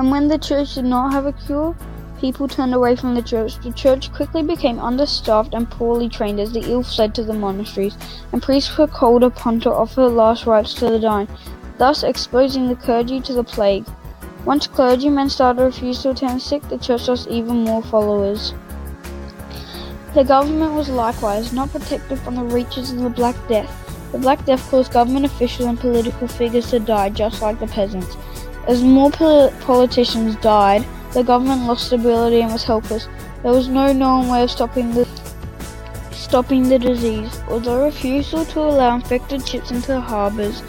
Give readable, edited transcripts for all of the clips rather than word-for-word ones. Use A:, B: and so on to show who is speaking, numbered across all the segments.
A: And when the church did not have a cure, people turned away from the church. The church quickly became understaffed and poorly trained as the ill fled to the monasteries, and priests were called upon to offer last rites to the dying, thus exposing the clergy to the plague. Once clergymen started to refuse to attend sick, the church lost even more followers. The government was likewise not protected from the reaches of the Black Death. The Black Death caused government officials and political figures to die, just like the peasants. As more politicians died, the government lost stability and was helpless. There was no known way of stopping the disease, although refusal to allow infected ships into the harbours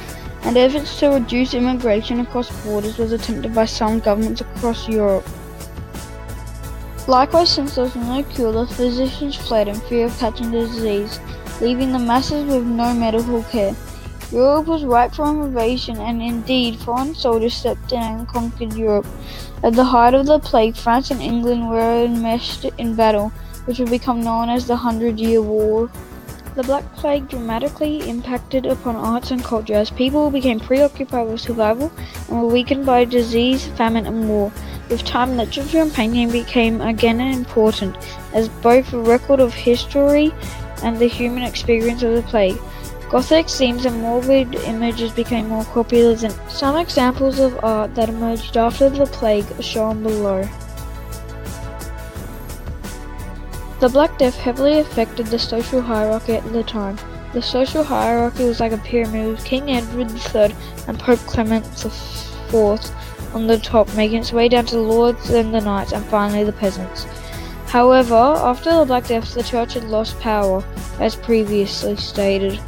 A: and efforts to reduce immigration across borders was attempted by some governments across Europe. Likewise, since there was no cure, the physicians fled in fear of catching the disease, leaving the masses with no medical care. Europe was ripe for invasion, and indeed foreign soldiers stepped in and conquered Europe. At the height of the plague, France and England were enmeshed in battle, which would become known as the 100-Year War. The Black Plague dramatically impacted upon arts and culture as people became preoccupied with survival and were weakened by disease, famine, and war. With time, literature and painting became again important as both a record of history and the human experience of the plague. Gothic themes and morbid images became more popular than some examples of art that emerged after the plague are shown below. The Black Death heavily affected the social hierarchy at the time. The social hierarchy was like a pyramid with King Edward III and Pope Clement IV on the top, making its way down to the lords, then the knights, and finally the peasants. However, after the Black Death, the church had lost power, as previously stated,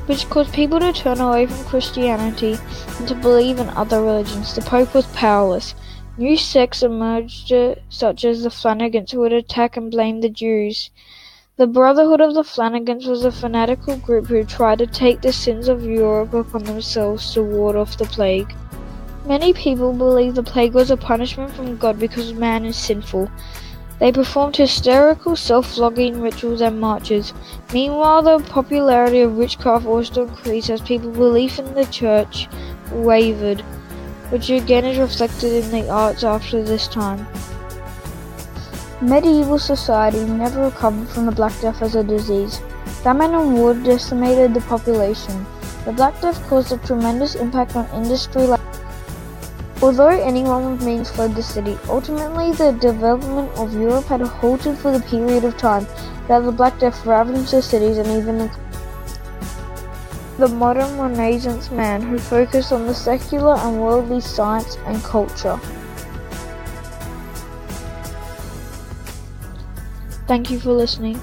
A: which caused people to turn away from Christianity and to believe in other religions. The Pope was powerless. New sects emerged, such as the Flanagans, who would attack and blame the Jews. The Brotherhood of the Flanagans was a fanatical group who tried to take the sins of Europe upon themselves to ward off the plague. Many people believe the plague was a punishment from God because man is sinful. They performed hysterical self-flogging rituals and marches. Meanwhile, the popularity of witchcraft also increased as people's belief in the church wavered, which again is reflected in the arts after this time. Medieval society never recovered from the Black Death as a disease. Famine and war decimated the population. The Black Death caused a tremendous impact on industry. Although anyone with means fled the city, ultimately the development of Europe had halted for the period of time that the Black Death ravaged the cities and even the modern Renaissance man who focused on the secular and worldly science and culture. Thank you for listening.